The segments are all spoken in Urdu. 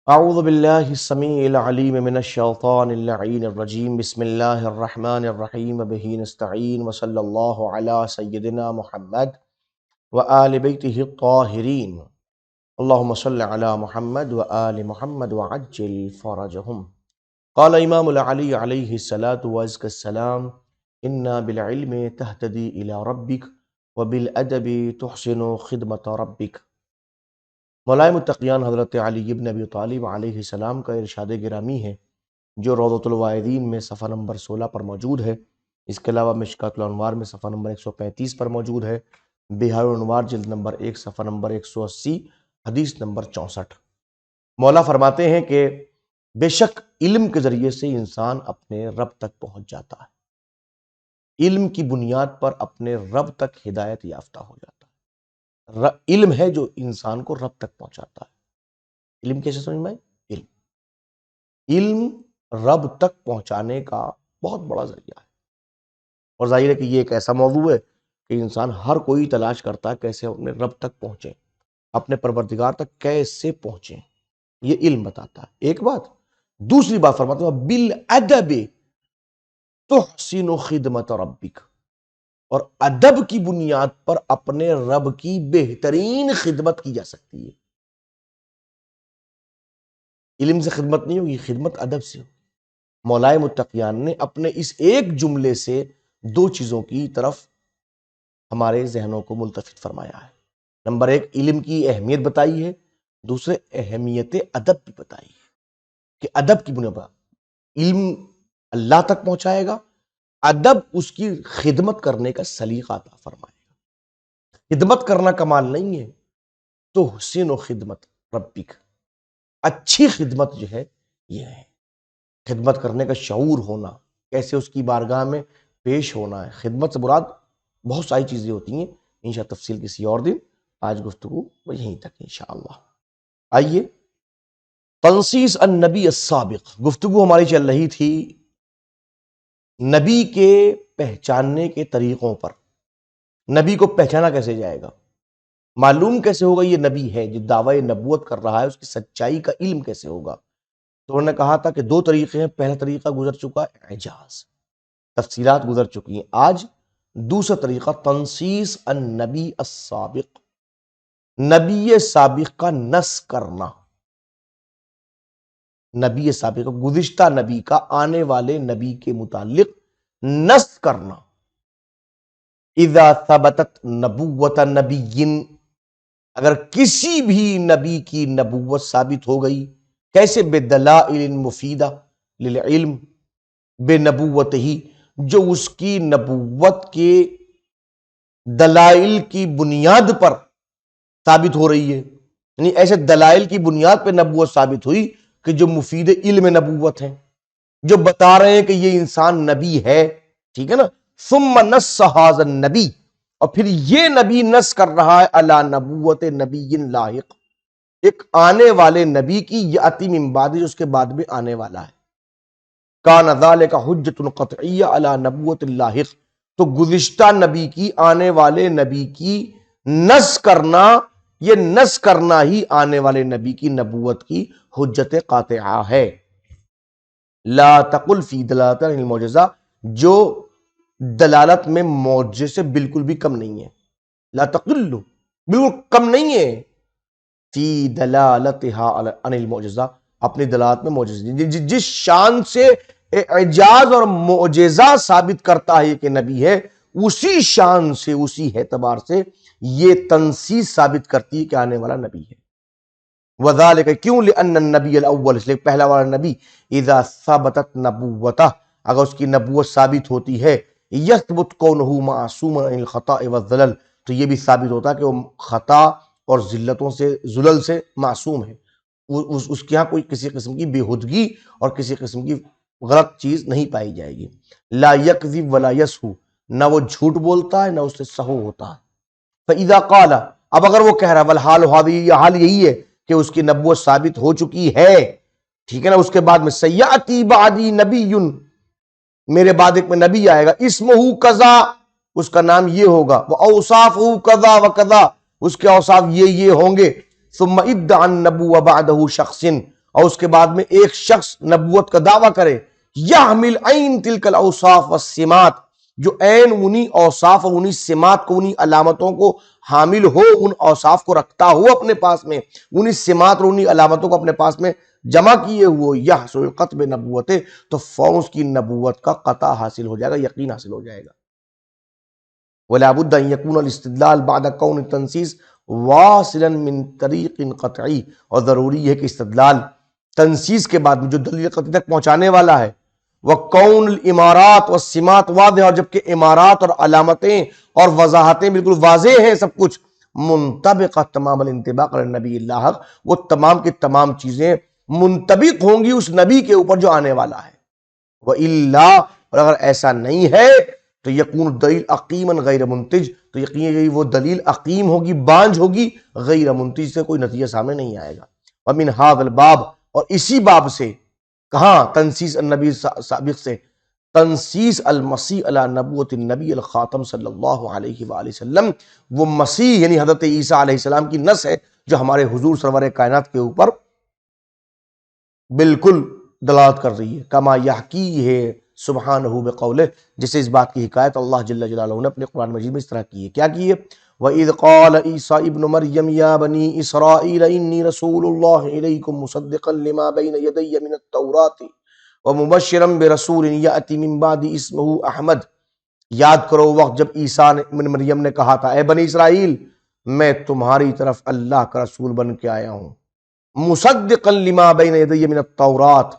اعوذ باللہ السمیع العلیم من الشیطان اللعین الرجیم بسم اللہ الرحمن الرحیم بہ نستعین وصلی اللہ علی سیدنا محمد وآل بیتہ الطاہرین اللہم صل علی محمد وآل محمد وعجل فرجہم۔ قال امام العلی علیہ الصلاة وازک السلام انا بالعلم تہتدی الی ربک وبالادب تحسن خدمت ربک۔ مولائے متقیان حضرت علی ابن ابی طالب علیہ السلام کا ارشاد گرامی ہے جو روضۃ الوائدین میں صفحہ نمبر 16 پر موجود ہے۔ اس کے علاوہ مشکوٰۃ الانوار میں صفحہ نمبر 135 پر موجود ہے، بحار الانوار جلد نمبر 1 صفحہ نمبر 180 حدیث نمبر 64۔ مولا فرماتے ہیں کہ بے شک علم کے ذریعے سے انسان اپنے رب تک پہنچ جاتا ہے، علم کی بنیاد پر اپنے رب تک ہدایت یافتہ ہو جاتا ہے۔ علم ہے جو انسان کو رب تک پہنچاتا ہے۔ علم کیسے سمجھ میں آئے؟ علم رب تک پہنچانے کا بہت بڑا ذریعہ ہے، اور ظاہر ہے کہ یہ ایک ایسا موضوع ہے کہ انسان ہر کوئی تلاش کرتا ہے کیسے اپنے رب تک پہنچے، اپنے پروردگار تک کیسے پہنچیں، یہ علم بتاتا ہے۔ ایک بات، دوسری بات فرماتا ہے بالادب تحسن خدمت ربک، اور ادب کی بنیاد پر اپنے رب کی بہترین خدمت کی جا سکتی ہے۔ علم سے خدمت نہیں ہوگی، خدمت ادب سے ہوگی۔ مولائے متقیان نے اپنے اس ایک جملے سے دو چیزوں کی طرف ہمارے ذہنوں کو ملتفت فرمایا ہے۔ نمبر ایک، علم کی اہمیت بتائی ہے، دوسرے اہمیت ادب بھی بتائی ہے کہ ادب کی بنیاد پر علم اللہ تک پہنچائے گا، ادب اس کی خدمت کرنے کا سلیقہ عطا فرمائے گا۔ خدمت کرنا کمال نہیں ہے، تو حسین و خدمت ربک، اچھی خدمت جو ہے یہ ہے خدمت کرنے کا شعور ہونا، کیسے اس کی بارگاہ میں پیش ہونا ہے۔ خدمت سے مراد بہت ساری چیزیں ہوتی ہیں، انشاءاللہ تفصیل کسی اور دن، آج گفتگو یہیں تک انشاءاللہ۔ آئیے، تنصیص النبی السابق، گفتگو ہماری چل رہی تھی نبی کے پہچاننے کے طریقوں پر۔ نبی کو پہچانا کیسے جائے گا، معلوم کیسے ہوگا یہ نبی ہے، جو دعوی نبوت کر رہا ہے اس کی سچائی کا علم کیسے ہوگا؟ تو انہوں نے کہا تھا کہ دو طریقے ہیں، پہلا طریقہ گزر چکا ہے اعجاز، تفصیلات گزر چکی ہیں۔ آج دوسرا طریقہ تنصیص النبی السابق، نبی سابق کا نص کرنا، نبی سابق، گزشتہ نبی کا آنے والے نبی کے متعلق نص کرنا۔ اذا ثبتت نبوت نبی، اگر کسی بھی نبی کی نبوت ثابت ہو گئی، کیسے؟ بدلائل مفیدہ للعلم، بے نبوت ہی، جو اس کی نبوت کے دلائل کی بنیاد پر ثابت ہو رہی ہے، یعنی ایسے دلائل کی بنیاد پہ نبوت ثابت ہوئی کہ جو مفید علم نبوت ہیں، جو بتا رہے ہیں کہ یہ انسان نبی ہے، ٹھیک ہے نا۔ ثم نص ھذا النبی، اور پھر یہ نبی نص کر رہا ہے علی نبوت نبی لاحق، ایک آنے والے نبی کی، یاتی من بعد، جو اس کے بعد میں آنے والا ہے۔ کان ذلک حجۃ قطعیہ علی نبوت اللاحق، تو گزشتہ نبی کی، آنے والے نبی کی نص کرنا، یہ نص کرنا ہی آنے والے نبی کی نبوت کی حجت قاطعہ ہے۔ لا تقل فی دلالت عن المعجزہ، جو دلالت میں معجزے سے بالکل بھی کم نہیں ہے، لا تقل، بالکل کم نہیں ہے، فی دلالتها عن المعجزہ، اپنی دلالت میں معجزے، جس شان سے اعجاز اور معجزہ ثابت کرتا ہے کہ نبی ہے، اسی شان سے، اسی اعتبار سے یہ تنصیص ثابت کرتی ہے کہ آنے والا نبی ہے۔ وذالک، کیوں؟ لأن النبی الاول، اس لیے پہلا والا نبی، اذا ثبتت نبوتہ، اگر اس کی نبوت ثابت ہوتی ہے، یثبت کونہ معصوما عن الخطاء والزلل، تو یہ بھی ثابت ہوتا ہے کہ وہ خطا اور ذلتوں سے، زلل سے معصوم ہے، اس کے ہاں کوئی کسی قسم کی بےہودگی اور کسی قسم کی غلط چیز نہیں پائی جائے گی۔ لا یکذب ولا یسہو، نہ وہ جھوٹ بولتا ہے نہ اس سے سہو ہوتا ہے۔ فاذا قال، اب اگر وہ کہہ رہا ہے والحال یہ حال یہی ہے کہ اس کی نبوت ثابت ہو چکی ہے، ٹھیک ہے نا، اس کے بعد میں سیاتی بعدی نبی، میرے بعد ایک میں نبی آئے گا، اسمہ کذا، اس کا نام یہ ہوگا، واوصافہ کذا وکذا، اس کے اوصاف یہ ہوں گے، ثم ادعى النبوة بعدہ شخص، اور اس کے بعد میں ایک شخص نبوت کا دعویٰ کرے، یحمل عین تلک الاوصاف والسمات، جو عین انہی اوصاف اور انہی سمات کو، انہی علامتوں کو حامل ہو، ان اوصاف کو رکھتا ہو اپنے پاس میں، انہی سمات اور انہی علامتوں کو اپنے پاس میں جمع کیے ہوئے، یحصل القطع بنبوتہ، تو فوراً اس کی نبوت کا قطع حاصل ہو جائے گا، یقین حاصل ہو جائے گا۔ ولا بد ان يكون الاستدلال بعد كون التنصیص واصلا من طریق قطعی، اور ضروری ہے کہ استدلال تنصیص کے بعد میں جو دلیل قطعی تک پہنچانے والا ہے، وَقَوْنُ الْإِمَارَاتِ وَالسِّمَاتِ واضح، اور جبکہ امارات اور علامتیں اور وضاحتیں بالکل واضح ہیں، سب کچھ منطبقہ تمام الانطباق علی النبی اللہ، وہ تمام کی تمام چیزیں منطبق ہوں گی اس نبی کے اوپر جو آنے والا ہے۔ وَإِلَّا، اور اگر ایسا نہیں ہے تو یکون دلیل عقیما غیر منتج، تو یقین وہ دلیل عقیم ہوگی، بانجھ ہوگی، غیر منتج، سے کوئی نتیجہ سامنے نہیں آئے گا۔ وَمِنْ هَذَا الْبَابِ، اور اسی باب سے، کہاں؟ تنسیس النبی سابق سے، تنسیس المسیح علی نبوت النبی الخاتم صلی اللہ علیہ وآلہ وسلم، وہ مسیح یعنی حضرت عیسیٰ علیہ السلام کی نس ہے جو ہمارے حضور سرور کائنات کے اوپر بالکل دلالت کر رہی ہے، کما یحکی ہے سبحانہ بقولہ، جسے اس بات کی حکایت اللہ جل جلالہ نے اپنے قرآن مجید میں اس طرح کی ہے۔ کیا کی ہے؟ وَإِذْ قَالَ عِيسَىٰ ابْنُ مَرْيَمَ يَا بَنِي إِسْرَائِيلَ إِنِّي رَسُولُ اللَّهِ إِلَيْكُمْ مُصَدِّقًا لِمَا بَيْنَ يَدَيَّ مِنَ التَّوْرَاةِ وَمُبَشِّرًا بِرَسُولٍ يَأْتِي مِن بَعْدِي اسْمُهُ أَحْمَدُ۔ یاد کرو وقت جب عیسیٰ ابن مریم نے کہا تھا، اے بنی اسرائیل، میں تمہاری طرف اللہ کا رسول بن کے آیا ہوں، مصدقا لما بین یدی من التوراۃ،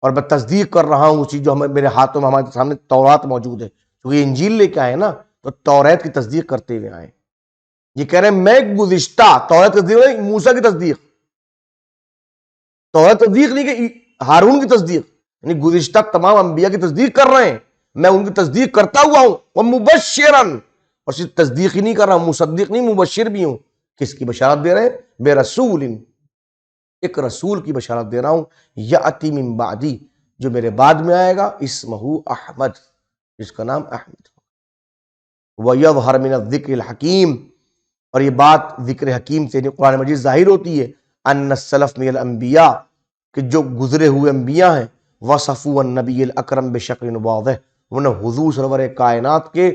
اور میں تصدیق کر رہا ہوں اسی جو میرے ہاتھوں میں، ہمارے سامنے تورات موجود ہے، کیونکہ انجیل لے کے آئے نا تو توریت کی تصدیق کرتے ہوئے آئے۔ یہ کہہ رہے ہیں میں گزشتہ، توریت کی تصدیق نہیں، موسیٰ کی تصدیق، توریت تصدیق نہیں کہ ہارون کی تصدیق، یعنی گزشتہ تمام انبیاء کی تصدیق کر رہے ہیں، میں ان کی تصدیق کرتا ہوا ہوں، ومبشرا، اور صرف تصدیق ہی نہیں کر رہا ہوں، مصدق نہیں، مبشر بھی ہوں۔ کس کی بشارت دے رہے ہیں؟ بے رسول، ایک رسول کی بشارت دے رہا ہوں، یاتی من بعدی، جو میرے بعد میں آئے گا، اسمہ احمد، جس کا نام احمد ہے، ویظہر من الذکر الحکیم، اور یہ بات ذکر حکیم سے قرآن مجید ظاہر ہوتی ہے، ان السلف من الانبیاء، کہ جو گزرے ہوئے انبیاء ہیں، وصفوا النبی الاکرم بشکل واضح، انہوں نے حضور سرور کائنات کے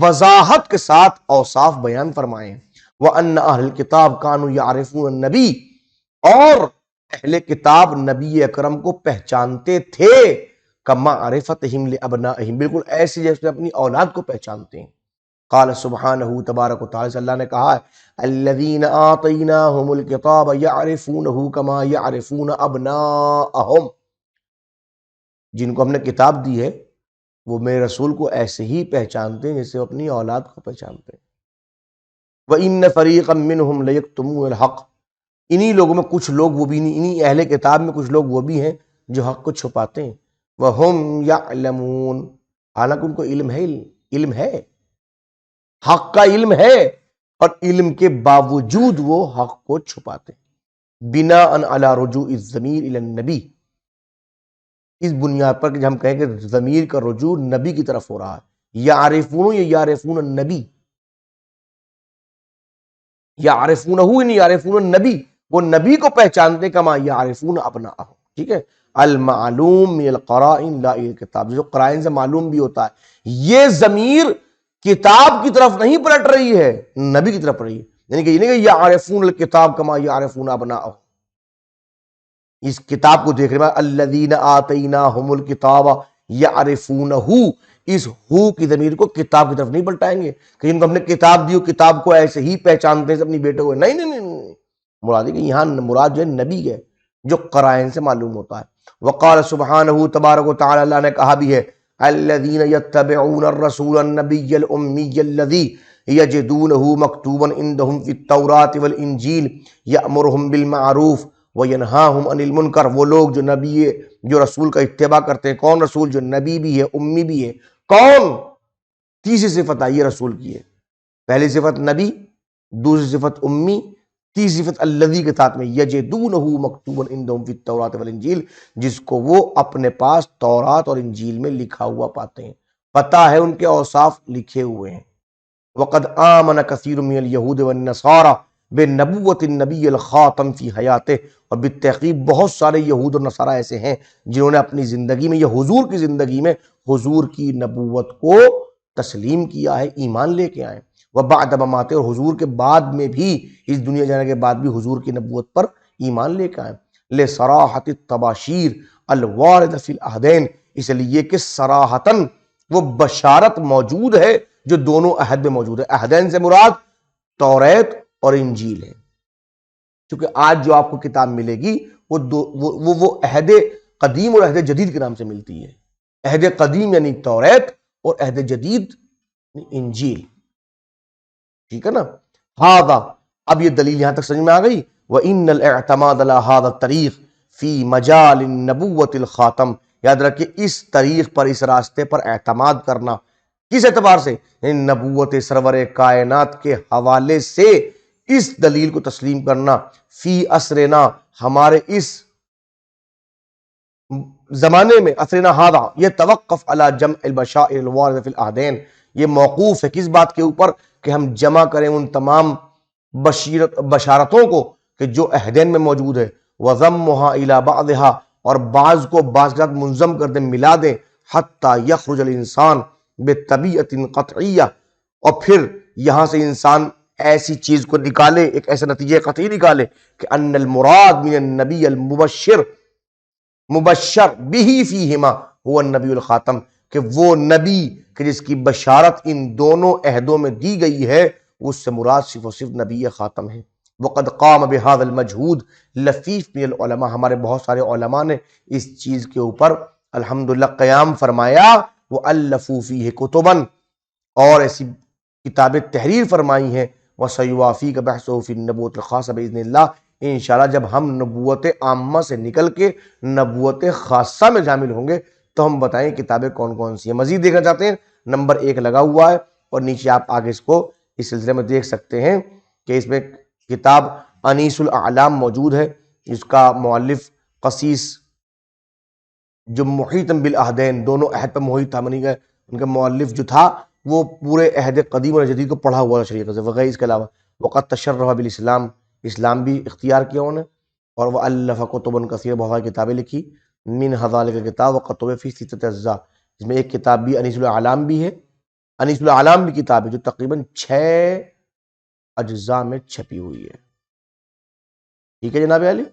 وضاحت کے ساتھ اوصاف بیان فرمائے ہیں، وَأَنَّ أَهْلَ الْكِتَابِ كَانُوا يَعْرِفُونَ النَّبِيَّ، اور اہل کتاب نبی اکرم کو پہچانتے تھے، كَمَعْرِفَتِهِمْ لِأَبْنَائِهِمْ، بالکل ایسے جیسے اپنی اولاد کو پہچانتے ہیں۔ قال سبحانہ تبارک و تعالی سے اللہ نے کہا ہے، الذین آتیناہم الکتاب یعرفونہ کما یعرفون ابناءہم، جن کو ہم نے کتاب دی ہے وہ میرے رسول کو ایسے ہی پہچانتے ہیں جیسے وہ اپنی اولاد کو پہچانتے ہیں۔ وَإِنَّ فَرِيقًا مِّنْهُمْ لَيَكْتُمُونَ الْحَقَّ، انہی لوگوں میں کچھ لوگ وہ بھی نہیں، انہی اہل کتاب میں کچھ لوگ وہ بھی ہیں جو حق کو چھپاتے ہیں، وَهُمْ يَعْلَمُونَ، حالانکہ ان کو علم ہے، حق کا علم ہے، اور علم کے باوجود وہ حق کو چھپاتے ہیں۔ بناءً علی رجوع الضمیر الی النبی، اس بنیاد پر کہ ہم کہیں کہ ضمیر کا رجوع نبی کی طرف ہو رہا ہے، یعرفون یا یعرفون النبی، یعرفونہ یعنی یعرفون النبی، وہ نبی کو پہچانتے کما یعرفون ابناءہم، ٹھیک ہے۔ المعلوم من القرائن لا الی الکتاب، جو قرائن سے معلوم بھی ہوتا ہے، یہ ضمیر کتاب کی طرف نہیں پلٹ رہی ہے، نبی کی طرف رہی ہے، یعنی کہ یہ نہیں کہ یعرفون الکتاب کما یعرفون ابناءہم، اس کتاب کو دیکھ رہے ہیں، الذین آتیناہم الکتاب یعرفونہ، اس ہو کی ضمیر کو کتاب کی طرف نہیں پلٹائیں گے کہ ان کو ہم نے کتاب دی، کتاب کو ایسے ہی پہچانتے ہیں اپنی بیٹے کو، نہیں، مراد ہے کہ یہاں مراد جو ہے نبی ہے جو قرائن سے معلوم ہوتا ہے۔ وقال سبحانہ تبارک و تعالی، اللہ نے کہا بھی ہے، الذین یتبعون الرسول النبی الامی الذی یجدونہ مکتوبا عندہم فی التوراۃ والانجیل یأمرہم بالمعروف وینہاہم عن المنکر، وہ لوگ جو نبی جو رسول کا اتباع کرتے ہیں، کون رسول؟ جو نبی بھی ہے، امی بھی ہے، کون؟ تیسری صفت آئی ہے رسول کی ہے، پہلی صفت نبی، دوسری صفت امی، تیسری صفت الذی کے ساتھ میں یجدونہ مکتوبا عندہم فی التوراۃ والانجیل، جس کو وہ اپنے پاس تورات اور انجیل میں لکھا ہوا پاتے ہیں، پتہ ہے ان کے اوصاف لکھے ہوئے ہیں۔ وقد آمن کثیر من الیہود والنصارى، بے نبوت النبی الخاتم فی حیاتہ، اور بالتحقیق بہت سارے یہود اور نصارہ ایسے ہیں جنہوں نے اپنی زندگی میں، یہ حضور کی زندگی میں، حضور کی نبوت کو تسلیم کیا ہے، ایمان لے کے آئے، وبعد مماتہ، اور حضور کے بعد میں بھی، اس دنیا جانے کے بعد بھی حضور کی نبوت پر ایمان لے کے آئے۔ لصراحۃ التباشیر الوارد فی العہدین، اس لیے کہ صراحتاً وہ بشارت موجود ہے جو دونوں عہد میں موجود ہے۔ عہدین سے مراد توریت اور انجیل ہے، چونکہ آج جو آپ کو کتاب ملے گی وہ عہد قدیم اور عہد جدید کے نام سے ملتی ہے۔ عہد قدیم یعنی توریت، اور عہد جدید یعنی انجیل، ٹھیک ہے نا۔ ہذا، اب یہ دلیل یہاں تک سمجھ میں آ گئی۔ وَإِنَّ الْاِعْتَمَادَ عَلَى هَذَا الطَّرِيقِ فِي مَجَالِ النَّبُوَّةِ الْخَاتَمِ، یاد رکھیں اس طریق پر، اس راستے پر اعتماد کرنا، کس اعتبار سے؟ نبوت سرور کائنات کے حوالے سے اس دلیل کو تسلیم کرنا، فی عصرنا، ہمارے اس زمانے میں، عصرنا ہذا، یہ توقف علی جمع البشائر الوارد فی العہدین، یہ موقوف ہے کس بات کے اوپر؟ کہ ہم جمع کریں ان تمام بشارتوں کو کہ جو عہدین میں موجود ہے، وضمھا الی بعضھا، اور بعض کو بعض کے ساتھ منظم کر دیں، ملا دیں، حتی یخرج الانسان بطبیعت قطعیہ، اور پھر یہاں سے انسان ایسی چیز کو نکالے، ایک ایسا نتیجہ قطعی نکالے کہ ان المراد من النبی المبشر مبشر بھی فیہما هو النبی الخاتم، کہ وہ نبی کہ جس کی بشارت ان دونوں عہدوں میں دی گئی ہے، اس سے مراد صرف و صرف نبی خاتم ہے۔ وقد قام بهذا المجہود لفیف من العلماء، ہمارے بہت سارے علماء نے اس چیز کے اوپر الحمدللہ قیام فرمایا، وَأَلَّفُوا فِيهِ كُتُبًا، اور ایسی کتابیں تحریر فرمائی ہیں، وَسَيُوَافِيكَ بَحْثُهُ فِي النَّبُوَّةِ الْخَاصَةِ بِإِذْنِ اللَّهِ، انشاءاللہ جب ہم نبوت عامہ سے نکل کے نبوت خاصہ میں شامل ہوں گے تو ہم بتائیں کتابیں کون کون سی ہیں۔ مزید دیکھنا چاہتے ہیں، نمبر 1 لگا ہوا ہے، اور نیچے آپ آگے اس کو اس سلسلے میں دیکھ سکتے ہیں کہ اس میں کتاب انیس الاعلام موجود ہے، جس کا مؤلف قسیس جو محیط بالعہدین، دونوں عہد پر محیط تھا، منی گئے ان کا مؤلف جو تھا وہ پورے عہد قدیم اور جدید کو پڑھا ہوا طریقے سے وغیرہ۔ اس کے علاوہ وقت تشرف بالاسلام، اسلام بھی اختیار کیا انہوں نے، اور وہ الف کتب کثیر، بہت ساری کتابیں لکھی، من ذالک کتاب وکتب فی ستۃ اجزاء، اس میں ایک کتاب بھی انیس الاعلام بھی ہے، انیس الاعلام بھی کتاب ہے جو تقریباً 6 اجزاء میں چھپی ہوئی ہے، ٹھیک ہے جناب علی۔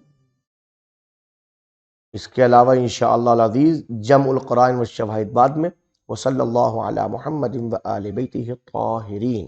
اس کے علاوہ انشاءاللہ العزیز جمع القرائن والشواہد بعد میں، وصلی اللہ علی محمد وآل بیتہ الطاہرین۔